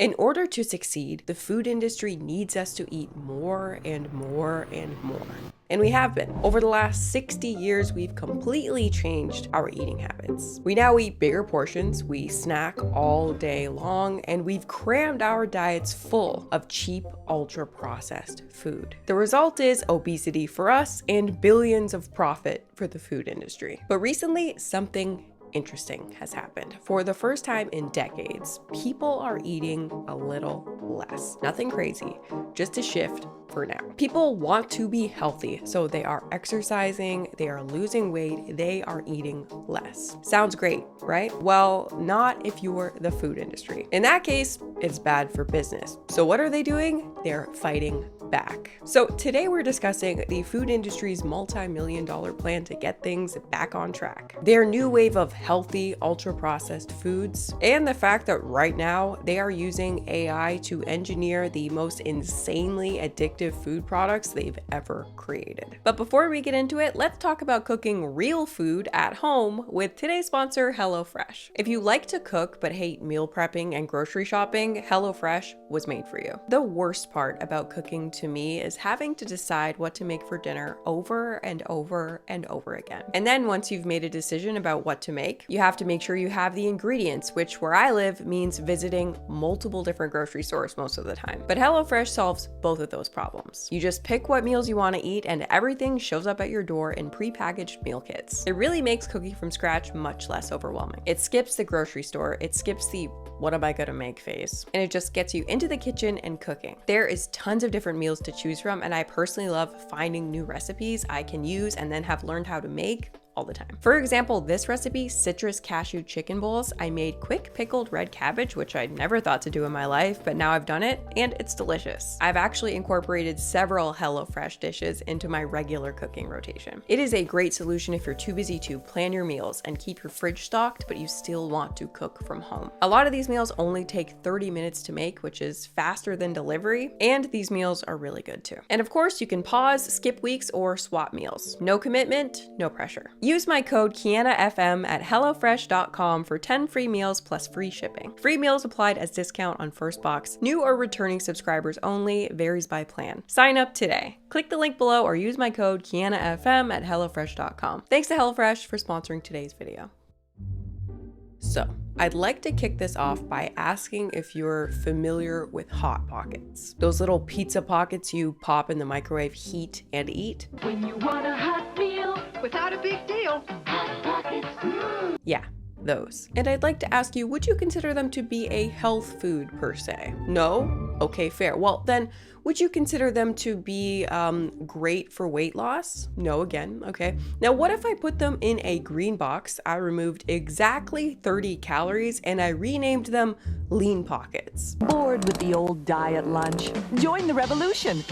In order to succeed, the food industry needs us to eat more and more and more. And we have been. Over the last 60 years, we've completely changed our eating habits. We now eat bigger portions, we snack all day long, and we've crammed our diets full of cheap, ultra-processed food. The result is obesity for us and billions of profit for the food industry. But recently, something interesting has happened. For the first time in decades, people are eating a little less. Nothing crazy, just a shift for now. People want to be healthy, so they are exercising, they are losing weight, they are eating less. Sounds great, right? Well, not if you're the food industry. In that case, it's bad for business. So what are they doing? They're fighting back. So today we're discussing the food industry's multi-million-dollar plan to get things back on track, their new wave of healthy, ultra-processed foods, and the fact that right now they are using AI to engineer the most insanely addictive food products they've ever created. But before we get into it, let's talk about cooking real food at home with today's sponsor, HelloFresh. If you like to cook but hate meal prepping and grocery shopping, HelloFresh was made for you. The worst part about cooking to me is having to decide what to make for dinner over and over and over again. And then once you've made a decision about what to make, you have to make sure you have the ingredients, which where I live means visiting multiple different grocery stores most of the time. But HelloFresh solves both of those problems. You just pick what meals you want to eat and everything shows up at your door in prepackaged meal kits. It really makes cooking from scratch much less overwhelming. It skips the grocery store, it skips the what am I gonna make phase, and it just gets you into the kitchen and cooking. There is tons of different meals to choose from, and I personally love finding new recipes I can use and then have learned how to make all the time. For example, this recipe, citrus cashew chicken bowls, I made quick pickled red cabbage, which I never thought to do in my life, but now I've done it and it's delicious. I've actually incorporated several HelloFresh dishes into my regular cooking rotation. It is a great solution if you're too busy to plan your meals and keep your fridge stocked, but you still want to cook from home. A lot of these meals only take 30 minutes to make, which is faster than delivery, and these meals are really good too. And of course, you can pause, skip weeks, or swap meals. No commitment, no pressure. Use my code KianaFM at HelloFresh.com for 10 free meals plus free shipping. Free meals applied as discount on first box. New or returning subscribers only, varies by plan. Sign up today. Click the link below or use my code KianaFM at HelloFresh.com. Thanks to HelloFresh for sponsoring today's video. So, I'd like to kick this off by asking if you're familiar with Hot Pockets. Those little pizza pockets you pop in the microwave, heat, and eat. When you want a hot meal without a big deal. Hot Pockets. Yeah, those. And I'd like to ask you, would you consider them to be a health food per se? No? Okay, fair. Well, then, would you consider them to be great for weight loss? No, again, okay. Now, what if I put them in a green box, I removed exactly 30 calories, and I renamed them Lean Pockets? Bored with the old diet lunch? Join the revolution.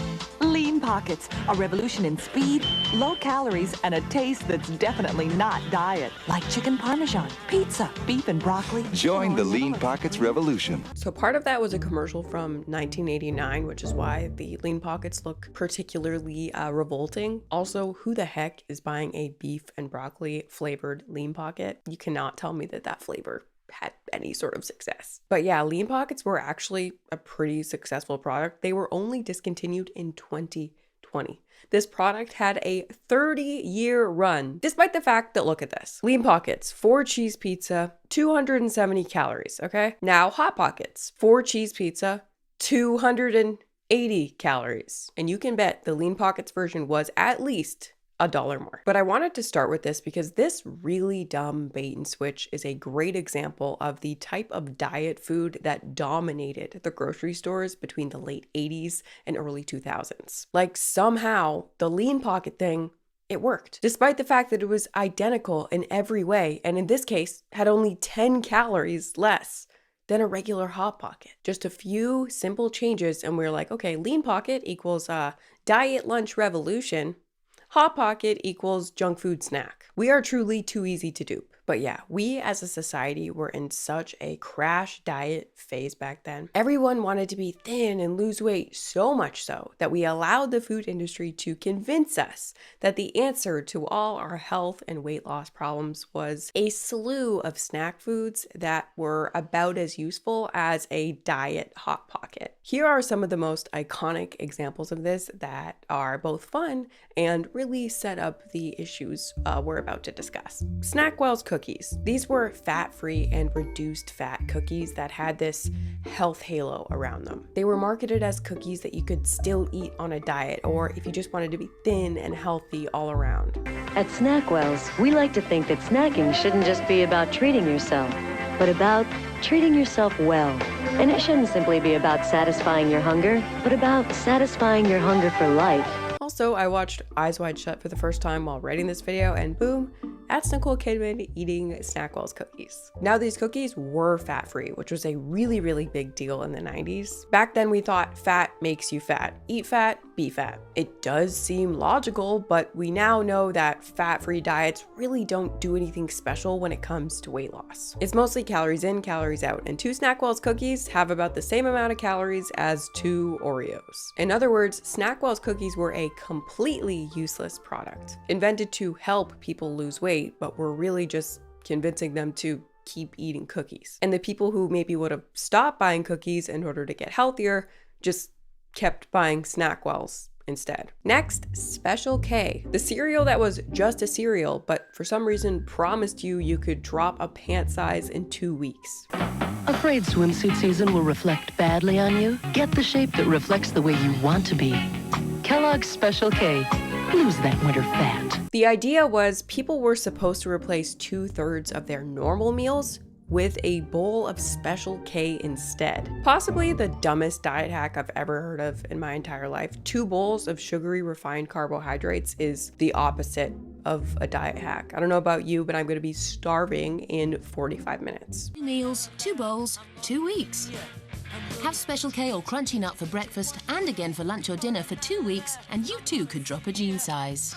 Lean Pockets, a revolution in speed, low calories, and a taste that's definitely not diet. Like chicken parmesan, pizza, beef and broccoli. Join the Lean Pockets revolution. So part of that was a commercial from 1989, which is why the Lean Pockets look particularly revolting. Also, who the heck is buying a beef and broccoli flavored Lean Pocket? You cannot tell me that that flavor had any sort of success. But yeah, Lean Pockets were actually a pretty successful product. They were only discontinued in 2020. This product had a 30-year run, despite the fact that, look at this. Lean Pockets, 4 cheese pizza, 270 calories, okay? Now Hot Pockets, 4 cheese pizza, 280 calories. And you can bet the Lean Pockets version was at least $1 more. But I wanted to start with this because this really dumb bait and switch is a great example of the type of diet food that dominated the grocery stores between the late 80s and early 2000s. Like somehow the Lean Pocket thing, it worked, despite the fact that it was identical in every way, and in this case had only 10 calories less than a regular Hot Pocket. Just a few simple changes and we're like, okay, Lean Pocket equals diet lunch revolution. Hot Pocket equals junk food snack. We are truly too easy to dupe. But yeah, we as a society were in such a crash diet phase back then. Everyone wanted to be thin and lose weight, so much so that we allowed the food industry to convince us that the answer to all our health and weight loss problems was a slew of snack foods that were about as useful as a diet Hot Pocket. Here are some of the most iconic examples of this that are both fun and really set up the issues we're about to discuss. Snackwell's cookies. These were fat-free and reduced fat cookies that had this health halo around them. They were marketed as cookies that you could still eat on a diet, or if you just wanted to be thin and healthy all around. At Snackwell's, we like to think that snacking shouldn't just be about treating yourself, but about treating yourself well. And it shouldn't simply be about satisfying your hunger, but about satisfying your hunger for life. Also, I watched Eyes Wide Shut for the first time while writing this video, and boom, that's Nicole Kidman eating Snackwell's cookies. Now, these cookies were fat-free, which was a really, really big deal in the 90s. Back then, we thought fat makes you fat. Eat fat, be fat. It does seem logical, but we now know that fat-free diets really don't do anything special when it comes to weight loss. It's mostly calories in, calories out, and 2 Snackwell's cookies have about the same amount of calories as 2 Oreos. In other words, Snackwell's cookies were a completely useless product, invented to help people lose weight, but were really just convincing them to keep eating cookies. And the people who maybe would have stopped buying cookies in order to get healthier just kept buying Snackwells instead. Next, Special K, the cereal that was just a cereal, but for some reason promised you could drop a pant size in 2 weeks. Afraid swimsuit season will reflect badly on you? Get the shape that reflects the way you want to be. Kellogg's Special K. Lose that winter fat. The idea was people were supposed to replace 2/3 of their normal meals with a bowl of Special K instead. Possibly the dumbest diet hack I've ever heard of in my entire life. 2 bowls of sugary refined carbohydrates is the opposite of a diet hack. I don't know about you, but I'm gonna be starving in 45 minutes. 2 meals, 2 bowls, 2 weeks. Have Special K or Crunchy Nut for breakfast and again for lunch or dinner for 2 weeks, and you too could drop a jean size.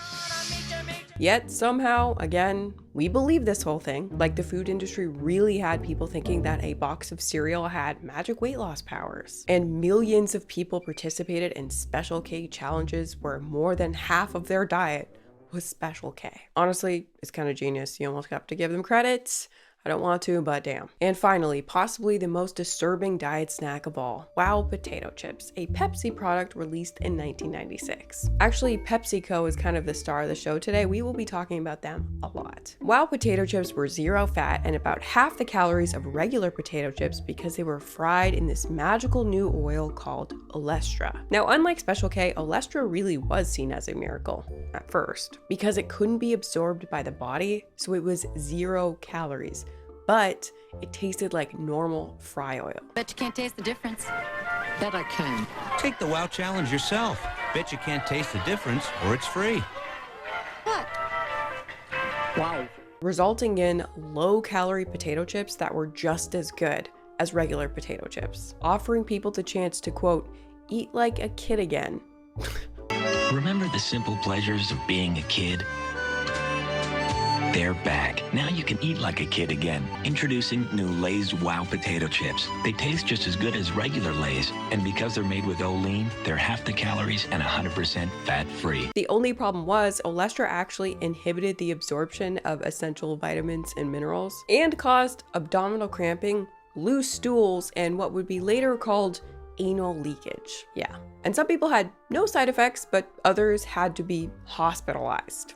Yet somehow, again, we believe this whole thing. Like the food industry really had people thinking that a box of cereal had magic weight loss powers. And millions of people participated in Special K challenges where more than half of their diet was Special K. Honestly, it's kind of genius. You almost have to give them credit. I don't want to, but damn. And finally, possibly the most disturbing diet snack of all, Wow potato chips, a Pepsi product released in 1996. Actually, PepsiCo is kind of the star of the show today. We will be talking about them a lot. Wow potato chips were 0 fat and about half the calories of regular potato chips because they were fried in this magical new oil called Olestra. Now, unlike Special K, Olestra really was seen as a miracle at first because it couldn't be absorbed by the body, so it was 0 calories. But it tasted like normal fry oil. Bet you can't taste the difference. Bet I can. Take the WOW challenge yourself. Bet you can't taste the difference, or it's free. What? Wow. Resulting in low-calorie potato chips that were just as good as regular potato chips, offering people the chance to, quote, eat like a kid again. Remember the simple pleasures of being a kid? They're back. Now you can eat like a kid again. Introducing new Lay's Wow Potato Chips. They taste just as good as regular Lay's, and because they're made with Olean, they're half the calories and 100% fat-free. The only problem was Olestra actually inhibited the absorption of essential vitamins and minerals and caused abdominal cramping, loose stools, and what would be later called anal leakage. Yeah. And some people had no side effects, but others had to be hospitalized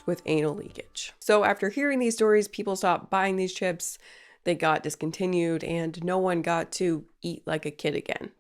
with anal leakage. So after hearing these stories, people stopped buying these chips, they got discontinued, and no one got to eat like a kid again.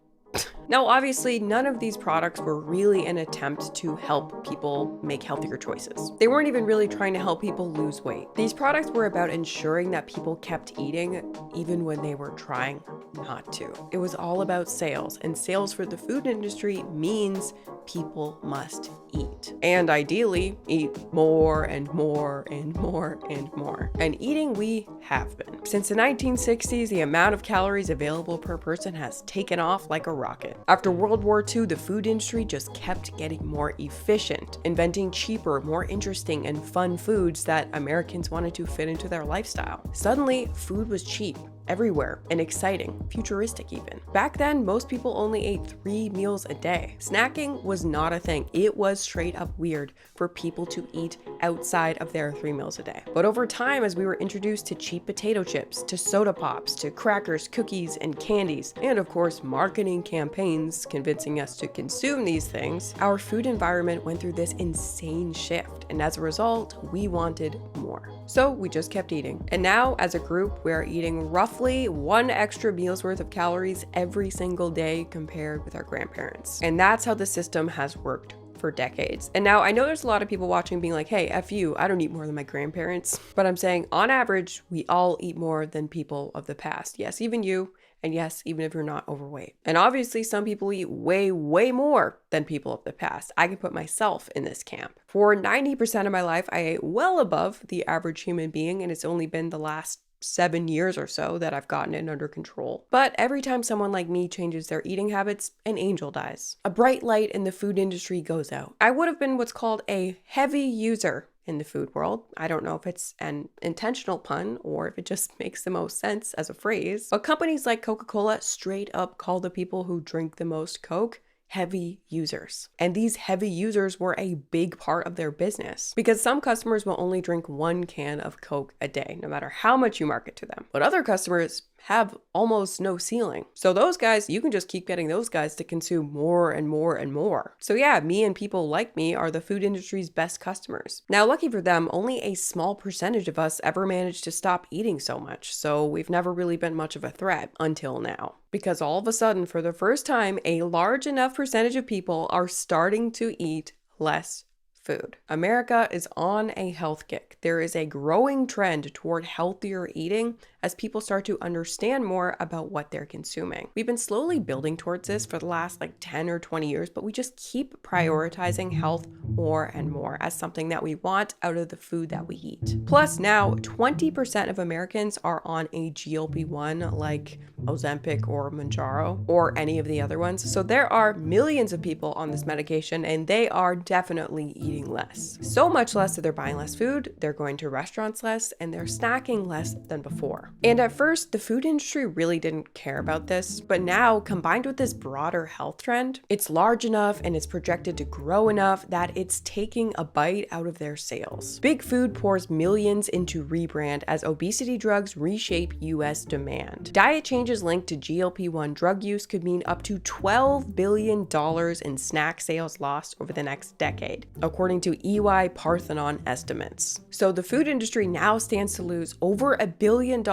Now, obviously, none of these products were really an attempt to help people make healthier choices. They weren't even really trying to help people lose weight. These products were about ensuring that people kept eating even when they were trying not to. It was all about sales, and sales for the food industry means people must eat. And ideally, eat more and more and more and more. And eating we have been. Since the 1960s, the amount of calories available per person has taken off like a rocket. it. After World War II, the food industry just kept getting more efficient, inventing cheaper, more interesting, and fun foods that Americans wanted to fit into their lifestyle. Suddenly, food was cheap everywhere and exciting, futuristic even. Back then, most people only ate 3 meals a day. Snacking was not a thing. It was straight up weird for people to eat outside of their 3 meals a day. But over time, as we were introduced to cheap potato chips, to soda pops, to crackers, cookies, and candies, and of course, marketing campaigns convincing us to consume these things, our food environment went through this insane shift. And as a result, we wanted more. So we just kept eating. And now, as a group, we are eating roughly 1 extra meal's worth of calories every single day compared with our grandparents. And that's how the system has worked for decades. And now I know there's a lot of people watching being like, hey, F you, I don't eat more than my grandparents. But I'm saying on average, we all eat more than people of the past. Yes, even you. And yes, even if you're not overweight. And obviously some people eat way, way more than people of the past. I can put myself in this camp. For 90% of my life, I ate well above the average human being, and it's only been the last 7 years or so that I've gotten it under control. But every time someone like me changes their eating habits, an angel dies. A bright light in the food industry goes out. I would have been what's called a heavy user in the food world. I don't know if it's an intentional pun or if it just makes the most sense as a phrase, but companies like Coca-Cola straight up call the people who drink the most Coke heavy users. And these heavy users were a big part of their business because some customers will only drink 1 can of Coke a day, no matter how much you market to them. But other customers have almost no ceiling. So those guys, you can just keep getting those guys to consume more and more and more. So yeah, me and people like me are the food industry's best customers. Now, lucky for them, only a small percentage of us ever managed to stop eating so much. So we've never really been much of a threat until now. Because all of a sudden, for the first time, a large enough percentage of people are starting to eat less food. America is on a health kick. There is a growing trend toward healthier eating as people start to understand more about what they're consuming. We've been slowly building towards this for the last 10 or 20 years, but we just keep prioritizing health more and more as something that we want out of the food that we eat. Plus now 20% of Americans are on a GLP-1 like Ozempic or Mounjaro or any of the other ones. So there are millions of people on this medication and they are definitely eating less. So much less that they're buying less food, they're going to restaurants less, and they're snacking less than before. And at first, the food industry really didn't care about this, but now, combined with this broader health trend, it's large enough and it's projected to grow enough that it's taking a bite out of their sales. Big Food pours millions into rebrand as obesity drugs reshape US demand. Diet changes linked to GLP-1 drug use could mean up to $12 billion in snack sales lost over the next decade, according to EY Parthenon estimates. So the food industry now stands to lose over $1 billion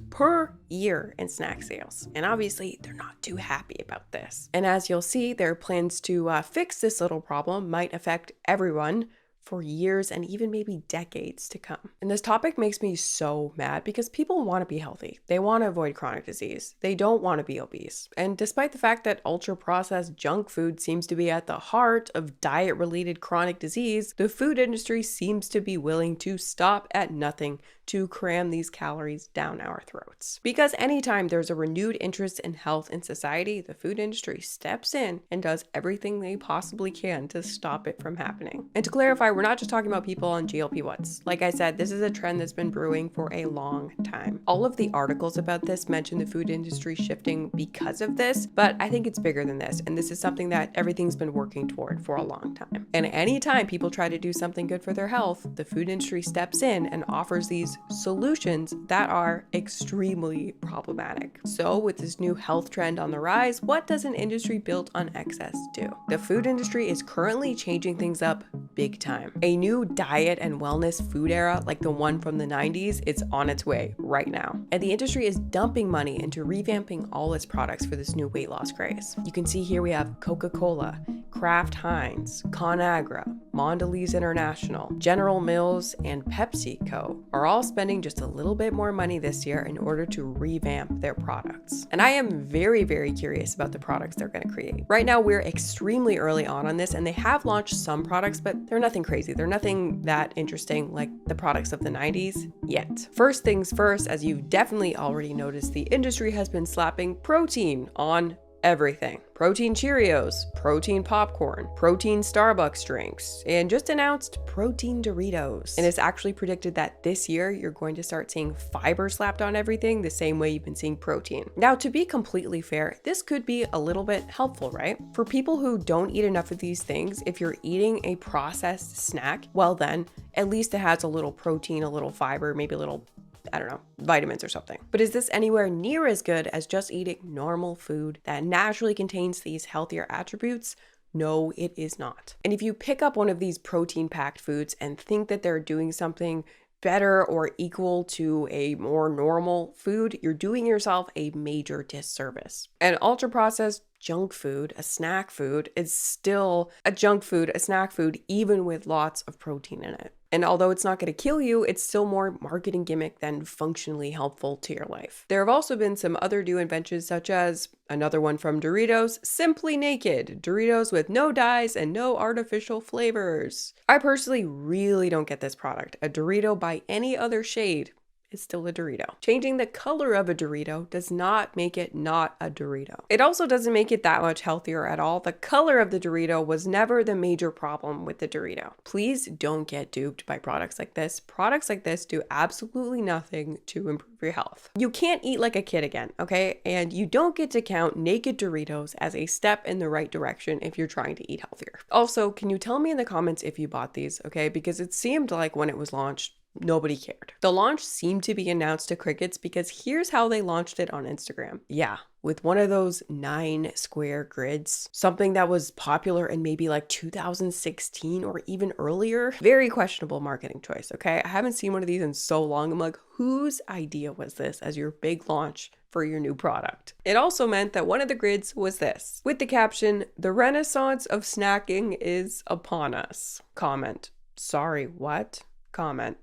per year in snack sales. And obviously, they're not too happy about this. And as you'll see, their plans to fix this little problem might affect everyone for years and even maybe decades to come. And this topic makes me so mad because people want to be healthy. They want to avoid chronic disease. They don't want to be obese. And despite the fact that ultra-processed junk food seems to be at the heart of diet-related chronic disease, the food industry seems to be willing to stop at nothing to cram these calories down our throats. Because anytime there's a renewed interest in health in society, the food industry steps in and does everything they possibly can to stop it from happening. And to clarify, we're not just talking about people on GLP-1s. Like I said, this is a trend that's been brewing for a long time. All of the articles about this mention the food industry shifting because of this, but I think it's bigger than this. And this is something that everything's been working toward for a long time. And anytime people try to do something good for their health, the food industry steps in and offers these solutions that are extremely problematic. So with this new health trend on the rise, what does an industry built on excess do? The food industry is currently changing things up big time. A new diet and wellness food era like the one from the 90s is on its way right now. And the industry is dumping money into revamping all its products for this new weight loss craze. You can see here we have Coca-Cola, Kraft Heinz, ConAgra, Mondelez International, General Mills, and PepsiCo are all spending just a little bit more money this year in order to revamp their products. And I am very, very curious about the products they're going to create. Right now, we're extremely early on this, and they have launched some products, but they're nothing crazy. They're nothing that interesting like the products of the 90s yet. First things first, as you've definitely already noticed, the industry has been slapping protein on everything. Protein Cheerios, protein popcorn, protein Starbucks drinks, and just announced protein Doritos. And it's actually predicted that this year you're going to start seeing fiber slapped on everything the same way you've been seeing protein. Now, to be completely fair, this could be a little bit helpful, right? For people who don't eat enough of these things, if you're eating a processed snack, well then, at least it has a little protein, a little fiber, maybe a little, I don't know, vitamins or something. But is this anywhere near as good as just eating normal food that naturally contains these healthier attributes? No, it is not. And if you pick up one of these protein-packed foods and think that they're doing something better or equal to a more normal food, you're doing yourself a major disservice. And ultra-processed junk food, a snack food, is still a junk food, a snack food, even with lots of protein in it. And although it's not going to kill you, it's still more marketing gimmick than functionally helpful to your life. There have also been some other new inventions, such as another one from Doritos, Simply Naked, Doritos with no dyes and no artificial flavors. I personally really don't get this product. A Dorito by any other shade is still a Dorito. Changing the color of a Dorito does not make it not a Dorito. It also doesn't make it that much healthier at all. The color of the Dorito was never the major problem with the Dorito. Please don't get duped by products like this. Products like this do absolutely nothing to improve your health. You can't eat like a kid again, okay? And you don't get to count naked Doritos as a step in the right direction if you're trying to eat healthier. Also, can you tell me in the comments if you bought these, okay? Because it seemed like when it was launched, nobody cared. The launch seemed to be announced to crickets because here's how they launched it on Instagram. Yeah, with one of those 9 square grids, something that was popular in maybe like 2016 or even earlier. Very questionable marketing choice, okay? I haven't seen one of these in so long. I'm like, whose idea was this as your big launch for your new product? It also meant that one of the grids was this, with the caption, "The renaissance of snacking is upon us." Comment, sorry, what? Comment,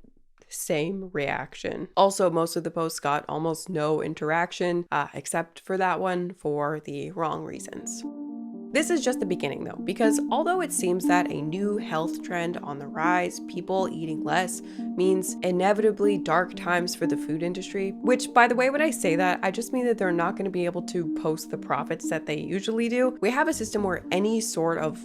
same reaction. Also, most of the posts got almost no interaction, except for that one for the wrong reasons. This is just the beginning though, because although it seems that a new health trend on the rise, people eating less, means inevitably dark times for the food industry, which by the way, when I say that, I just mean that they're not going to be able to post the profits that they usually do. We have a system where any sort of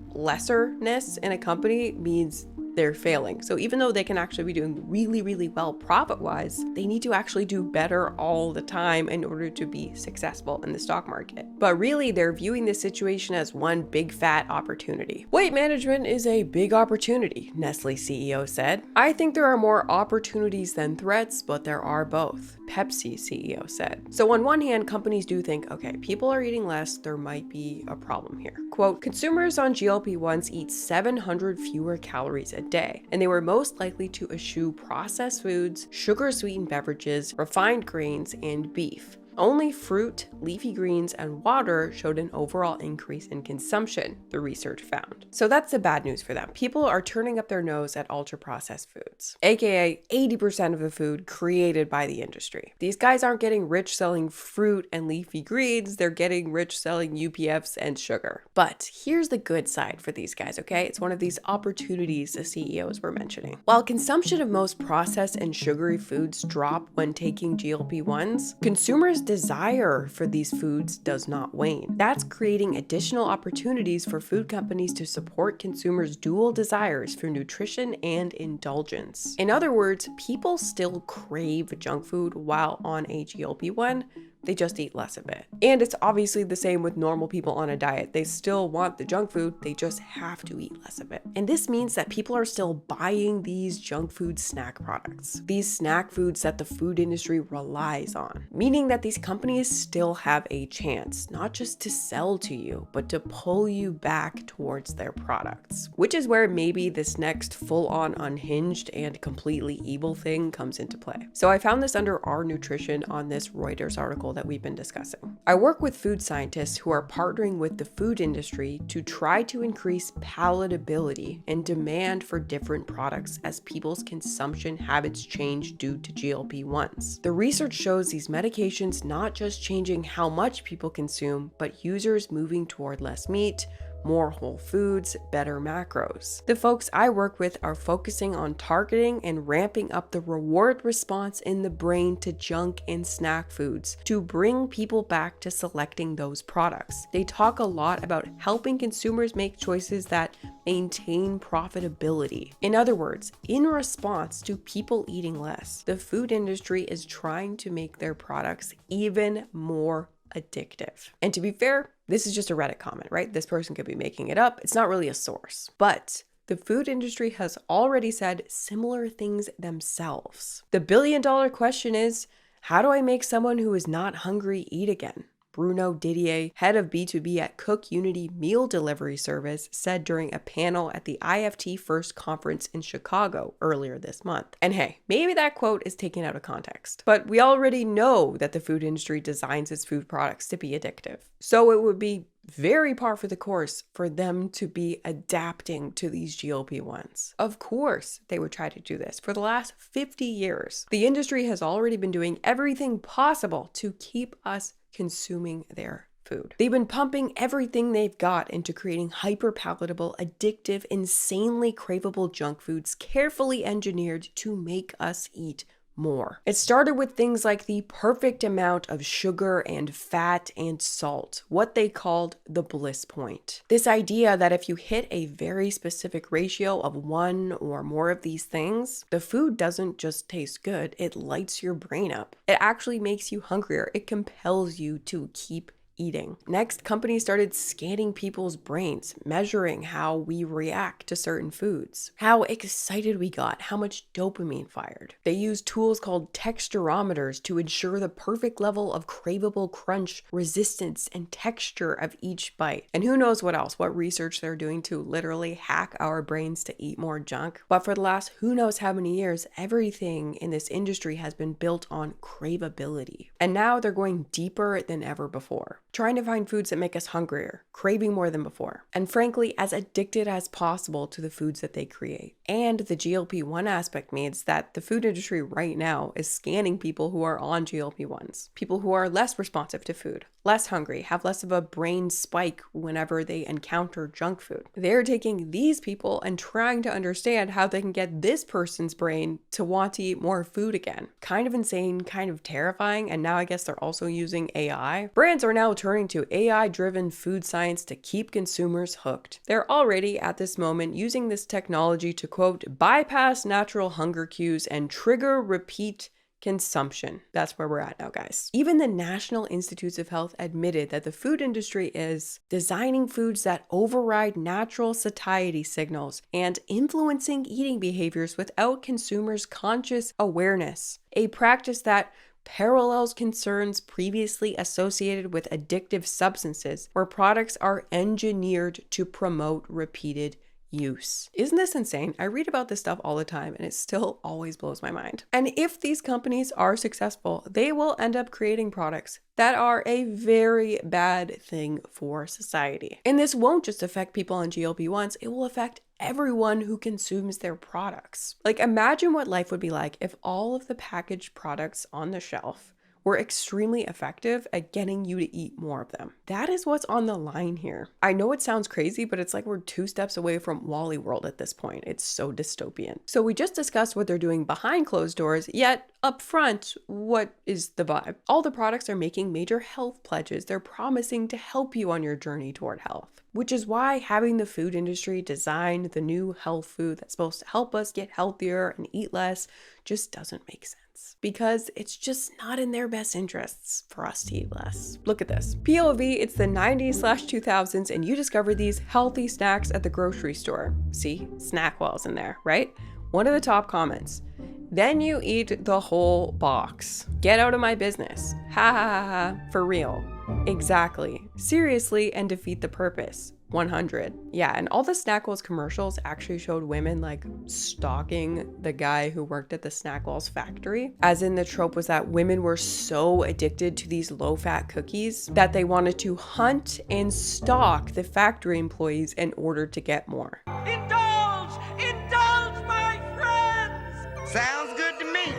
lesserness in a company means they're failing. So even though they can actually be doing really, really well profit-wise, they need to actually do better all the time in order to be successful in the stock market. But really, they're viewing this situation as one big fat opportunity. Weight management is a big opportunity, Nestle CEO said. I think there are more opportunities than threats, but there are both, Pepsi CEO said. So on one hand, companies do think, okay, people are eating less, there might be a problem here. Quote, consumers on GLP-1s eat 700 fewer calories a day, and they were most likely to eschew processed foods, sugar-sweetened beverages, refined grains, and beef. Only fruit, leafy greens, and water showed an overall increase in consumption, the research found. So that's the bad news for them. People are turning up their nose at ultra-processed foods, aka 80% of the food created by the industry. These guys aren't getting rich selling fruit and leafy greens, they're getting rich selling UPFs and sugar. But here's the good side for these guys, okay? It's one of these opportunities the CEOs were mentioning. While consumption of most processed and sugary foods drop when taking GLP-1s, consumers' desire for these foods does not wane. That's creating additional opportunities for food companies to support consumers' dual desires for nutrition and indulgence. In other words, people still crave junk food while on a GLP-1, they just eat less of it. And it's obviously the same with normal people on a diet. They still want the junk food, they just have to eat less of it. And this means that people are still buying these junk food snack products, these snack foods that the food industry relies on, meaning that these companies still have a chance, not just to sell to you, but to pull you back towards their products, which is where maybe this next full-on unhinged and completely evil thing comes into play. So I found this under Our Nutrition on this Reuters article that we've been discussing. I work with food scientists who are partnering with the food industry to try to increase palatability and demand for different products as people's consumption habits change due to GLP-1s. The research shows these medications not just changing how much people consume, but users moving toward less meat, more whole foods, better macros. The folks I work with are focusing on targeting and ramping up the reward response in the brain to junk and snack foods to bring people back to selecting those products. They talk a lot about helping consumers make choices that maintain profitability. In other words, in response to people eating less, the food industry is trying to make their products even more addictive. And to be fair, this is just a Reddit comment, right? This person could be making it up. It's not really a source. But the food industry has already said similar things themselves. The billion-dollar question is, how do I make someone who is not hungry eat again? Bruno Didier, head of B2B at Cook Unity Meal Delivery Service, said during a panel at the IFT First conference in Chicago earlier this month. And hey, maybe that quote is taken out of context, but we already know that the food industry designs its food products to be addictive. So it would be very par for the course for them to be adapting to these GLP-1s. Of course, they would try to do this. For the last 50 years, the industry has already been doing everything possible to keep us consuming their food. They've been pumping everything they've got into creating hyper-palatable, addictive, insanely craveable junk foods carefully engineered to make us eat more. It started with things like the perfect amount of sugar and fat and salt, what they called the bliss point. This idea that if you hit a very specific ratio of one or more of these things, the food doesn't just taste good, it lights your brain up. It actually makes you hungrier. It compels you to keep eating. Next, companies started scanning people's brains, measuring how we react to certain foods, how excited we got, how much dopamine fired. They used tools called texturometers to ensure the perfect level of craveable crunch, resistance, and texture of each bite. And who knows what else, what research they're doing to literally hack our brains to eat more junk. But for the last who knows how many years, everything in this industry has been built on craveability. And now they're going deeper than ever before, trying to find foods that make us hungrier, craving more than before, and frankly, as addicted as possible to the foods that they create. And the GLP-1 aspect means that the food industry right now is scanning people who are on GLP-1s, people who are less responsive to food, less hungry, have less of a brain spike whenever they encounter junk food. They're taking these people and trying to understand how they can get this person's brain to want to eat more food again. Kind of insane, kind of terrifying, and now I guess they're also using AI. Brands are now turning to AI-driven food science to keep consumers hooked. They're already at this moment using this technology to, quote, bypass natural hunger cues and trigger repeat consumption. That's where we're at now, guys. Even the National Institutes of Health admitted that the food industry is designing foods that override natural satiety signals and influencing eating behaviors without consumers' conscious awareness, a practice that parallels concerns previously associated with addictive substances, where products are engineered to promote repeated use. Isn't this insane? I read about this stuff all the time and it still always blows my mind. And if these companies are successful, they will end up creating products that are a very bad thing for society. And this won't just affect people on GLP-1s, it will affect everyone who consumes their products. Like, imagine what life would be like if all of the packaged products on the shelf were extremely effective at getting you to eat more of them. That is what's on the line here. I know it sounds crazy, but it's like we're 2 steps away from Wall-E World at this point. It's so dystopian. So we just discussed what they're doing behind closed doors, yet up front, what is the vibe? All the products are making major health pledges. They're promising to help you on your journey toward health, which is why having the food industry design the new health food that's supposed to help us get healthier and eat less just doesn't make sense. Because it's just not in their best interests for us to eat less. Look at this. POV, it's the 90s/2000s and you discover these healthy snacks at the grocery store. See, Snackwell's in there, right? One of the top comments. Then you eat the whole box. Get out of my business. Ha ha ha ha. For real. Exactly. Seriously, and defeat the purpose. 100. Yeah, and all the Snackwell's commercials actually showed women like stalking the guy who worked at the Snackwell's factory. As in, the trope was that women were so addicted to these low-fat cookies that they wanted to hunt and stalk the factory employees in order to get more. Indulge! Indulge, my friends! Sounds good to me.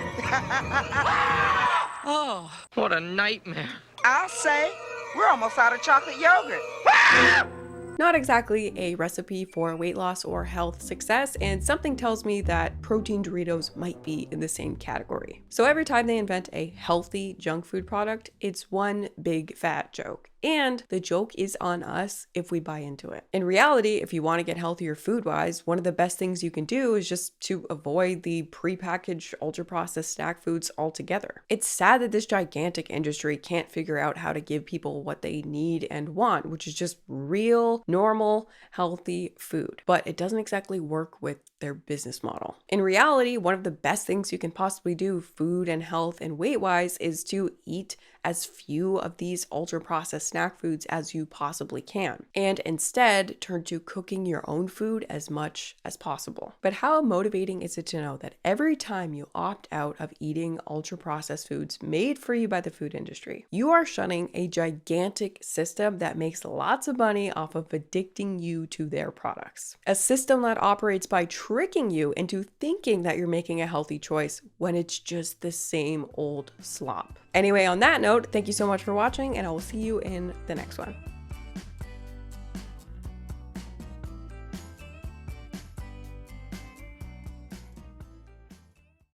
Oh, what a nightmare. I'll say, we're almost out of chocolate yogurt. Not exactly a recipe for weight loss or health success, and something tells me that protein Doritos might be in the same category. So every time they invent a healthy junk food product, it's one big fat joke. And the joke is on us if we buy into it. In reality, if you want to get healthier food-wise, one of the best things you can do is just to avoid the prepackaged, ultra-processed snack foods altogether. It's sad that this gigantic industry can't figure out how to give people what they need and want, which is just real, normal, healthy food. But it doesn't exactly work with their business model. In reality, one of the best things you can possibly do food and health and weight-wise is to eat as few of these ultra-processed snack foods as you possibly can, and instead turn to cooking your own food as much as possible. But how motivating is it to know that every time you opt out of eating ultra-processed foods made for you by the food industry, you are shunning a gigantic system that makes lots of money off of addicting you to their products. A system that operates by tricking you into thinking that you're making a healthy choice when it's just the same old slop. Anyway, on that note, thank you so much for watching, and I will see you in the next one.